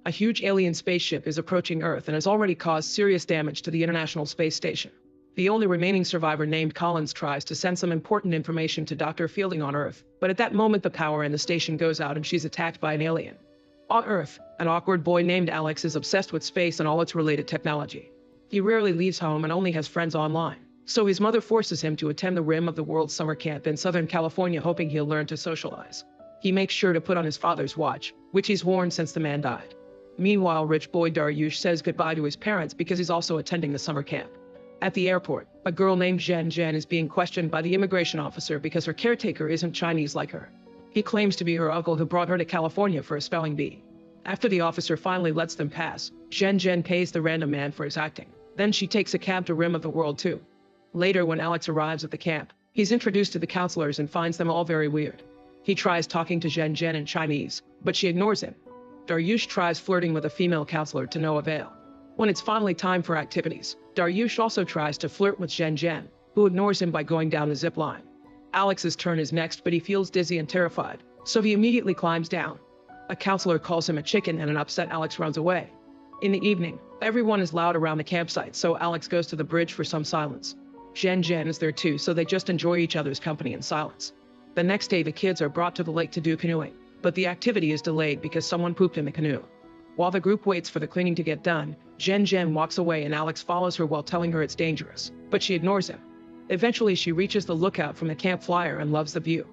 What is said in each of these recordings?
A huge alien spaceship is approaching Earth and has already caused serious damage to the International Space Station. The only remaining survivor, named Collins, tries to send some important information to Dr. Fielding on Earth, but at that moment the power in the station goes out and she's attacked by an alien. On Earth, an awkward boy named Alex is obsessed with space and all its related technology. He rarely leaves home and only has friends online, so his mother forces him to attend the Rim of the World summer camp in Southern California, hoping he'll learn to socialize. He makes sure to put on his father's watch, which he's worn since the man died. Meanwhile, rich boy Daryush says goodbye to his parents because he's also attending the summer camp. At the airport, a girl named Zhen Zhen is being questioned by the immigration officer because her caretaker isn't Chinese like her. He claims to be her uncle who brought her to California for a spelling bee. After the officer finally lets them pass, Zhen Zhen pays the random man for his acting. Then she takes a cab to Rim of the World too. Later, when Alex arrives at the camp, he's introduced to the counselors and finds them all very weird. He tries talking to Zhen Zhen in Chinese, but she ignores him. Daryush tries flirting with a female counselor to no avail. When it's finally time for activities, Daryush also tries to flirt with Zhen Zhen, who ignores him by going down the zip line. Alex's turn is next, but he feels dizzy and terrified, so he immediately climbs down. A counselor calls him a chicken and an upset Alex runs away. In the evening, everyone is loud around the campsite, so Alex goes to the bridge for some silence. Zhen Zhen is there too, so they just enjoy each other's company in silence. The next day, the kids are brought to the lake to do canoeing, but the activity is delayed because someone pooped in the canoe. While the group waits for the cleaning to get done, Zhen Zhen walks away and Alex follows her while telling her it's dangerous, but she ignores him. Eventually, she reaches the lookout from the camp flyer and loves the view.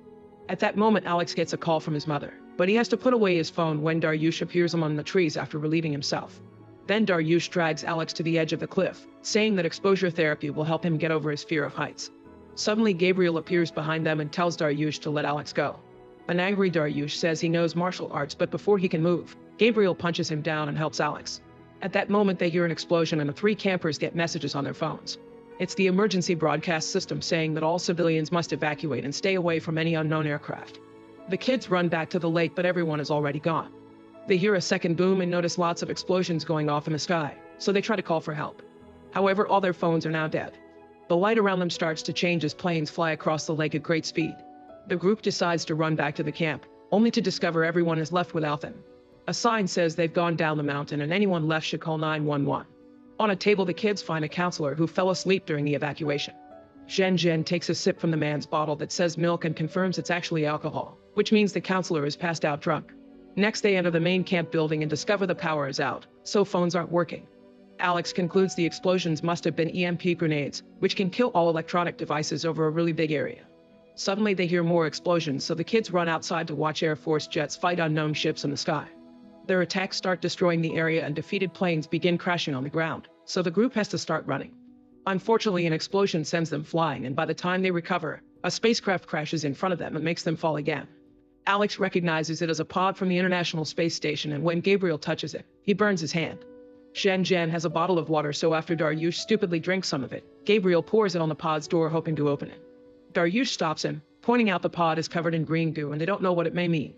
At that moment, Alex gets a call from his mother, but he has to put away his phone when Daryush appears among the trees after relieving himself. Then Daryush drags Alex to the edge of the cliff, saying that exposure therapy will help him get over his fear of heights. Suddenly, Gabriel appears behind them and tells Daryush to let Alex go. An angry Daryush says he knows martial arts, but before he can move, Gabriel punches him down and helps Alex. At that moment, they hear an explosion and the three campers get messages on their phones. It's the emergency broadcast system saying that all civilians must evacuate and stay away from any unknown aircraft. The kids run back to the lake, but everyone is already gone. They hear a second boom and notice lots of explosions going off in the sky, so they try to call for help. However, all their phones are now dead. The light around them starts to change as planes fly across the lake at great speed. The group decides to run back to the camp, only to discover everyone is left without them. A sign says they've gone down the mountain and anyone left should call 911. On a table, the kids find a counselor who fell asleep during the evacuation. Zhen Zhen takes a sip from the man's bottle that says milk and confirms it's actually alcohol, which means the counselor is passed out drunk. Next, they enter the main camp building and discover the power is out, so phones aren't working. Alex concludes the explosions must have been EMP grenades, which can kill all electronic devices over a really big area. Suddenly, they hear more explosions, so the kids run outside to watch Air Force jets fight unknown ships in the sky. Their attacks start destroying the area and defeated planes begin crashing on the ground, so the group has to start running. Unfortunately, an explosion sends them flying, and by the time they recover, a spacecraft crashes in front of them and makes them fall again. Alex recognizes it as a pod from the International Space Station, and when Gabriel touches it, he burns his hand. Zhen Zhen has a bottle of water, so after Daryush stupidly drinks some of it, Gabriel pours it on the pod's door hoping to open it. Daryush stops him, pointing out the pod is covered in green goo and they don't know what it may mean.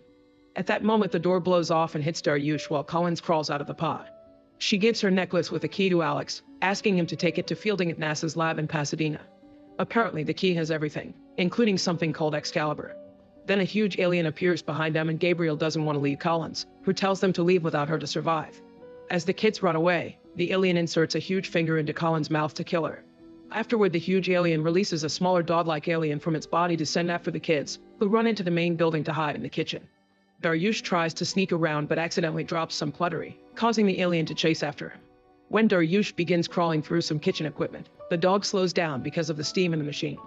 At that moment, the door blows off and hits Daryush while Collins crawls out of the pod. She gives her necklace with a key to Alex, asking him to take it to Fielding at NASA's lab in Pasadena. Apparently, the key has everything, including something called Excalibur. Then a huge alien appears behind them and Gabriel doesn't want to leave Collins, who tells them to leave without her to survive. As the kids run away, the alien inserts a huge finger into Collins' mouth to kill her. Afterward, the huge alien releases a smaller dog-like alien from its body to send after the kids, who run into the main building to hide in the kitchen. Daryush tries to sneak around but accidentally drops some cluttery, causing the alien to chase after him. When Daryush begins crawling through some kitchen equipment, the dog slows down because of the steam in the machine.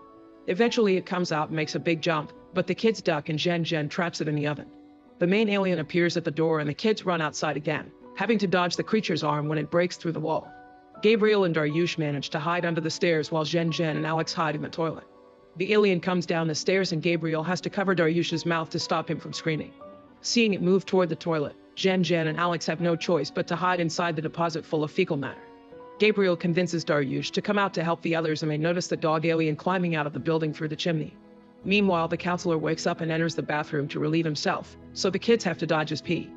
Eventually, it comes out and makes a big jump, but the kids duck and Zhen Zhen traps it in the oven. The main alien appears at the door and the kids run outside again, having to dodge the creature's arm when it breaks through the wall. Gabriel and Daryush manage to hide under the stairs while Zhen Zhen and Alex hide in the toilet. The alien comes down the stairs and Gabriel has to cover Daryush's mouth to stop him from screaming. Seeing it move toward the toilet, Zhen Zhen and Alex have no choice but to hide inside the deposit full of fecal matter. Gabriel convinces Daryush to come out to help the others and they notice the dog alien climbing out of the building through the chimney. Meanwhile, the counselor wakes up and enters the bathroom to relieve himself, so the kids have to dodge his pee.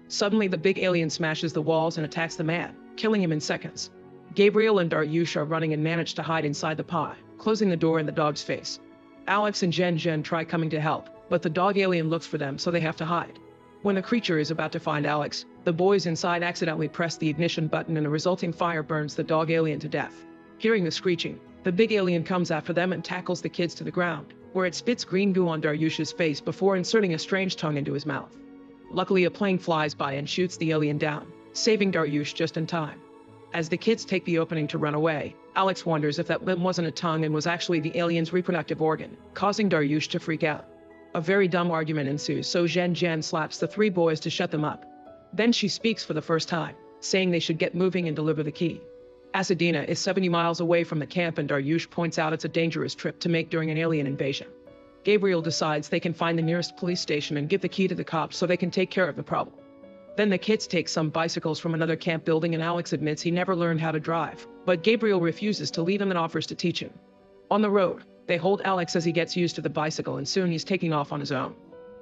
Suddenly, the big alien smashes the walls and attacks the man, killing him in seconds. Gabriel and Daryush are running and manage to hide inside the pod, closing the door in the dog's face. Alex and Zhen Zhen try coming to help, but the dog alien looks for them, so they have to hide. When the creature is about to find Alex, the boys inside accidentally press the ignition button and the resulting fire burns the dog alien to death. Hearing the screeching, the big alien comes after them and tackles the kids to the ground, where it spits green goo on Daryush's face before inserting a strange tongue into his mouth. Luckily, a plane flies by and shoots the alien down, saving Daryush just in time. As the kids take the opening to run away, Alex wonders if that limb wasn't a tongue and was actually the alien's reproductive organ, causing Daryush to freak out. A very dumb argument ensues, so Zhen slaps the three boys to shut them up. Then she speaks for the first time, saying they should get moving and deliver the key. Asadina is 70 miles away from the camp and Daryush points out it's a dangerous trip to make during an alien invasion. Gabriel decides they can find the nearest police station and give the key to the cops so they can take care of the problem. Then the kids take some bicycles from another camp building and Alex admits he never learned how to drive, but Gabriel refuses to leave him and offers to teach him. On the road, they hold Alex as he gets used to the bicycle and soon he's taking off on his own.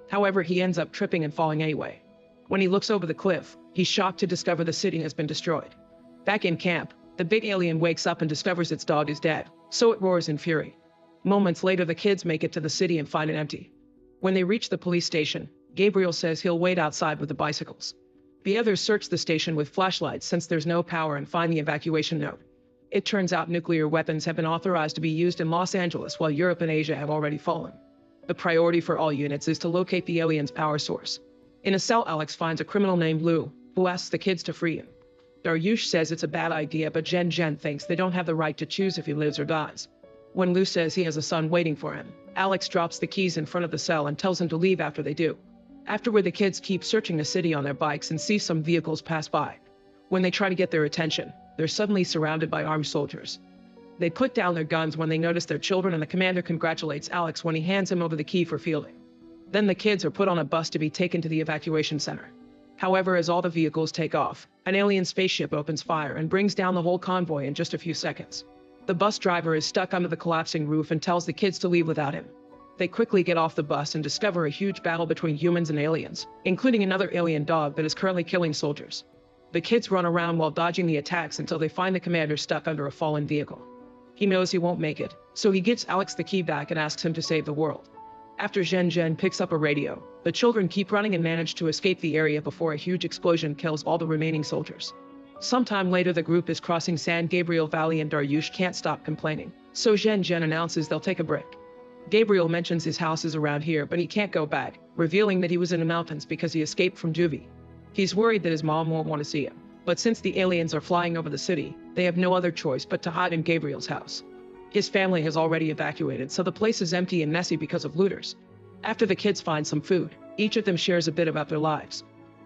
However, he ends up tripping and falling anyway. When he looks over the cliff, he's shocked to discover the city has been destroyed. Back in camp, the big alien wakes up and discovers its dog is dead, so it roars in fury. Moments later, the kids make it to the city and find it empty. When they reach the police station, Gabriel says he'll wait outside with the bicycles. The others search the station with flashlights since there's no power and find the evacuation note. It turns out nuclear weapons have been authorized to be used in Los Angeles while Europe and Asia have already fallen. The priority for all units is to locate the alien's power source. In a cell, Alex finds a criminal named Lou, who asks the kids to free him. Daryush says it's a bad idea, but Zhen thinks they don't have the right to choose if he lives or dies. When Lou says he has a son waiting for him, Alex drops the keys in front of the cell and tells him to leave after they do. Afterward, the kids keep searching the city on their bikes and see some vehicles pass by. When they try to get their attention, they're suddenly surrounded by armed soldiers. They put down their guns when they notice their children and the commander congratulates Alex when he hands him over the key for fielding. Then the kids are put on a bus to be taken to the evacuation center. However, as all the vehicles take off, an alien spaceship opens fire and brings down the whole convoy in just a few seconds. The bus driver is stuck under the collapsing roof and tells the kids to leave without him. They quickly get off the bus and discover a huge battle between humans and aliens, including another alien dog that is currently killing soldiers. The kids run around while dodging the attacks until they find the commander stuck under a fallen vehicle. He knows he won't make it, so he gives Alex the key back and asks him to save the world. After Zhen picks up a radio, the children keep running and manage to escape the area before a huge explosion kills all the remaining soldiers. Sometime later, the group is crossing San Gabriel Valley and Daryush can't stop complaining, so Zhen announces they'll take a break. Gabriel mentions his house is around here, but he can't go back, revealing that he was in the mountains because he escaped from juvie. He's worried that his mom won't want to see him, but since the aliens are flying over the city, they have no other choice but to hide in Gabriel's house. His family has already evacuated, so the place is empty and messy because of looters. After the kids find some food, each of them shares a bit about their lives.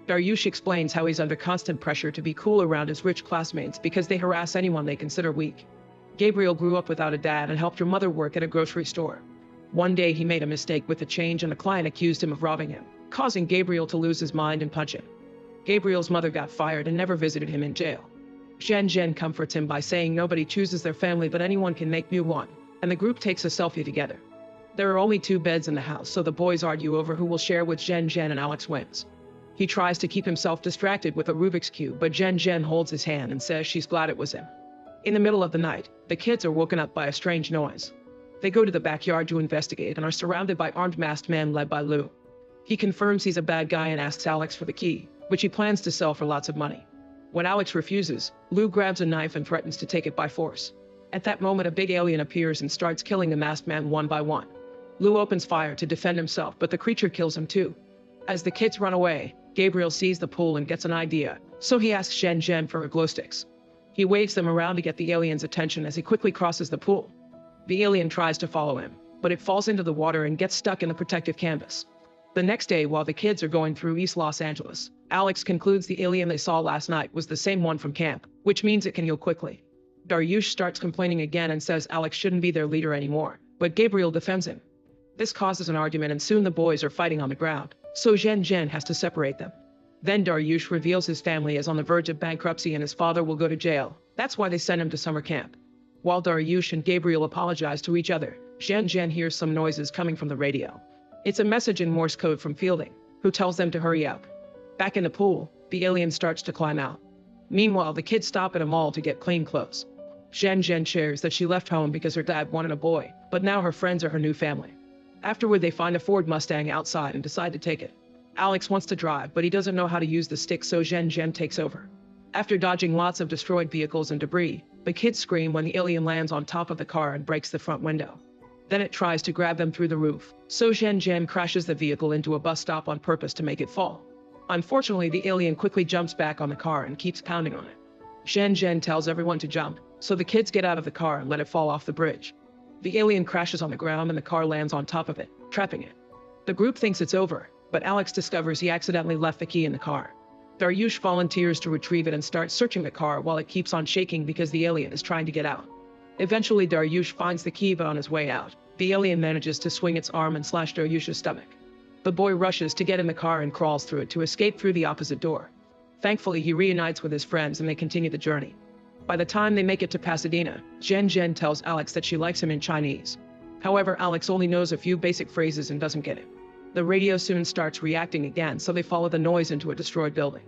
Daryush explains how he's under constant pressure to be cool around his rich classmates because they harass anyone they consider weak. Gabriel grew up without a dad and helped her mother work at a grocery store. One day he made a mistake with the change and a client accused him of robbing him, causing Gabriel to lose his mind and punch him. Gabriel's mother got fired and never visited him in jail. Zhen comforts him by saying nobody chooses their family but anyone can make new one, and the group takes a selfie together. There are only 2 beds in the house, so the boys argue over who will share with Zhen and Alex wins. He tries to keep himself distracted with a Rubik's Cube, but Zhen holds his hand and says she's glad it was him. In the middle of the night, the kids are woken up by a strange noise. They go to the backyard to investigate and are surrounded by armed masked men led by Lou. He confirms he's a bad guy and asks Alex for the key, which he plans to sell for lots of money. When Alex refuses, Lou grabs a knife and threatens to take it by force. At that moment, a big alien appears and starts killing the masked men one by one. Lou opens fire to defend himself, but the creature kills him too. As the kids run away, Gabriel sees the pool and gets an idea, so he asks Zhen for her glow sticks. He waves them around to get the alien's attention as he quickly crosses the pool. The alien tries to follow him, but it falls into the water and gets stuck in the protective canvas. The next day, while the kids are going through East Los Angeles, Alex concludes the alien they saw last night was the same one from camp, which means it can heal quickly. Daryush starts complaining again and says Alex shouldn't be their leader anymore, but Gabriel defends him. This causes an argument and soon the boys are fighting on the ground, so Zhen has to separate them. Then Daryush reveals his family is on the verge of bankruptcy and his father will go to jail. That's why they send him to summer camp. While Daryush and Gabriel apologize to each other, Zhen hears some noises coming from the radio. It's a message in Morse code from Fielding, who tells them to hurry up. Back in the pool, the alien starts to climb out. Meanwhile, the kids stop at a mall to get clean clothes. Zhen shares that she left home because her dad wanted a boy, but now her friends are her new family. Afterward, they find a Ford Mustang outside and decide to take it. Alex wants to drive, but he doesn't know how to use the stick, so Zhen Zhen takes over. After dodging lots of destroyed vehicles and debris, the kids scream when the alien lands on top of the car and breaks the front window. Then it tries to grab them through the roof, so Zhen Zhen crashes the vehicle into a bus stop on purpose to make it fall. Unfortunately, the alien quickly jumps back on the car and keeps pounding on it. Zhen Zhen tells everyone to jump, so the kids get out of the car and let it fall off the bridge. The alien crashes on the ground and the car lands on top of it, trapping it. The group thinks it's over, but Alex discovers he accidentally left the key in the car. Daryush volunteers to retrieve it and starts searching the car while it keeps on shaking because the alien is trying to get out. Eventually, Daryush finds the key, but on his way out, the alien manages to swing its arm and slash Daryush's stomach. The boy rushes to get in the car and crawls through it to escape through the opposite door. Thankfully, he reunites with his friends and they continue the journey. By the time they make it to Pasadena, Zhen Zhen tells Alex that she likes him in Chinese. However, Alex only knows a few basic phrases and doesn't get it. The radio soon starts reacting again, so they follow the noise into a destroyed building.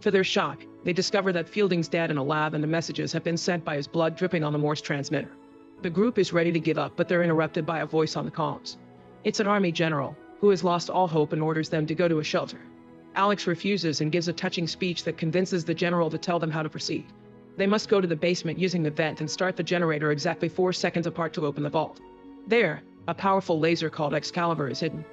To their shock, they discover that Fielding's dead in a lab and the messages have been sent by his blood dripping on the Morse transmitter. The group is ready to give up, but they're interrupted by a voice on the comms. It's an army general, who has lost all hope and orders them to go to a shelter. Alex refuses and gives a touching speech that convinces the general to tell them how to proceed. They must go to the basement using the vent and start the generator exactly 4 seconds apart to open the vault. There, a powerful laser called Excalibur is hidden.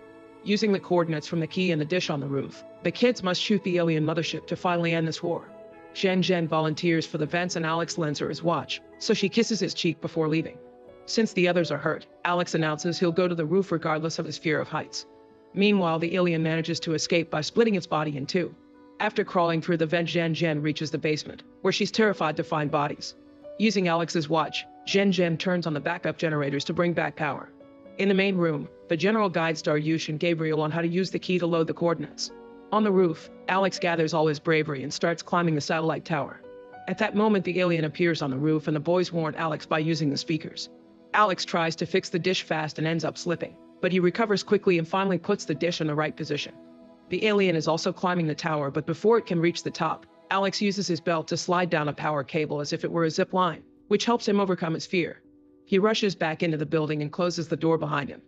Using the coordinates from the key and the dish on the roof, the kids must shoot the alien mothership to finally end this war. Zhen Zhen volunteers for the vents and Alex lends her his watch, so she kisses his cheek before leaving. Since the others are hurt, Alex announces he'll go to the roof regardless of his fear of heights. Meanwhile, the alien manages to escape by splitting its body in two. After crawling through the vent, Zhen Zhen reaches the basement, where she's terrified to find bodies. Using Alex's watch, Zhen Zhen turns on the backup generators to bring back power. In the main room, the general guides Daryush and Gabriel on how to use the key to load the coordinates. On the roof, Alex gathers all his bravery and starts climbing the satellite tower. At that moment, the alien appears on the roof and the boys warn Alex by using the speakers. Alex tries to fix the dish fast and ends up slipping, but he recovers quickly and finally puts the dish in the right position. The alien is also climbing the tower, but before it can reach the top, Alex uses his belt to slide down a power cable as if it were a zip line, which helps him overcome his fear. He rushes back into the building and closes the door behind him.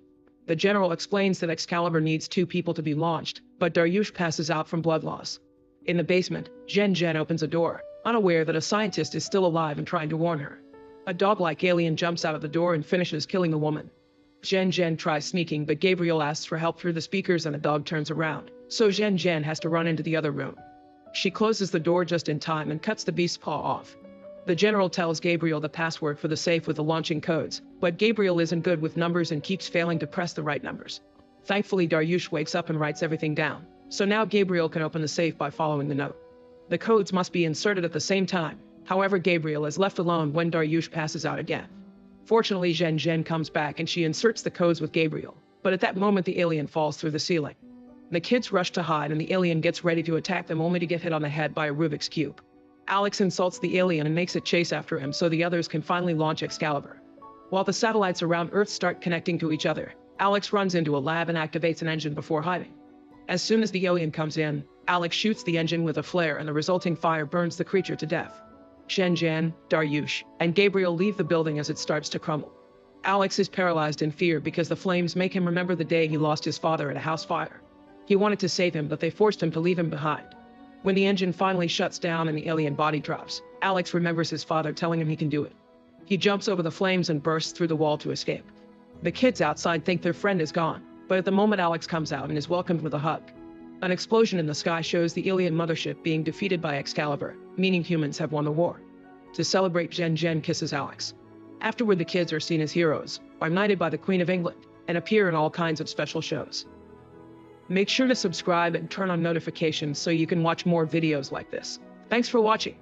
The general explains that Excalibur needs 2 people to be launched, but Daryush passes out from blood loss. In the basement, Zhen Zhen opens a door, unaware that a scientist is still alive and trying to warn her. A dog-like alien jumps out of the door and finishes killing the woman. Zhen Zhen tries sneaking, but Gabriel asks for help through the speakers and the dog turns around, so Zhen Zhen has to run into the other room. She closes the door just in time and cuts the beast's paw off. The general tells Gabriel the password for the safe with the launching codes, but Gabriel isn't good with numbers and keeps failing to press the right numbers. Thankfully, Daryush wakes up and writes everything down, so now Gabriel can open the safe by following the note. The codes must be inserted at the same time. However, Gabriel is left alone when Daryush passes out again. Fortunately, Zhen Zhen comes back and she inserts the codes with Gabriel, but at that moment the alien falls through the ceiling. The kids rush to hide and the alien gets ready to attack them, only to get hit on the head by a Rubik's Cube. Alex insults the alien and makes it chase after him so the others can finally launch Excalibur. While the satellites around Earth start connecting to each other, Alex runs into a lab and activates an engine before hiding. As soon as the alien comes in, Alex shoots the engine with a flare and the resulting fire burns the creature to death. Zhen Zhen, Daryush, and Gabriel leave the building as it starts to crumble. Alex is paralyzed in fear because the flames make him remember the day he lost his father at a house fire. He wanted to save him, but they forced him to leave him behind. When the engine finally shuts down and the alien body drops, Alex remembers his father telling him he can do it. He jumps over the flames and bursts through the wall to escape. The kids outside think their friend is gone, but at the moment Alex comes out and is welcomed with a hug. An explosion in the sky shows the alien mothership being defeated by Excalibur, meaning humans have won the war. To celebrate, Zhen Zhen kisses Alex. Afterward, the kids are seen as heroes, are knighted by the Queen of England, and appear in all kinds of special shows. Make sure to subscribe and turn on notifications so you can watch more videos like this. Thanks for watching.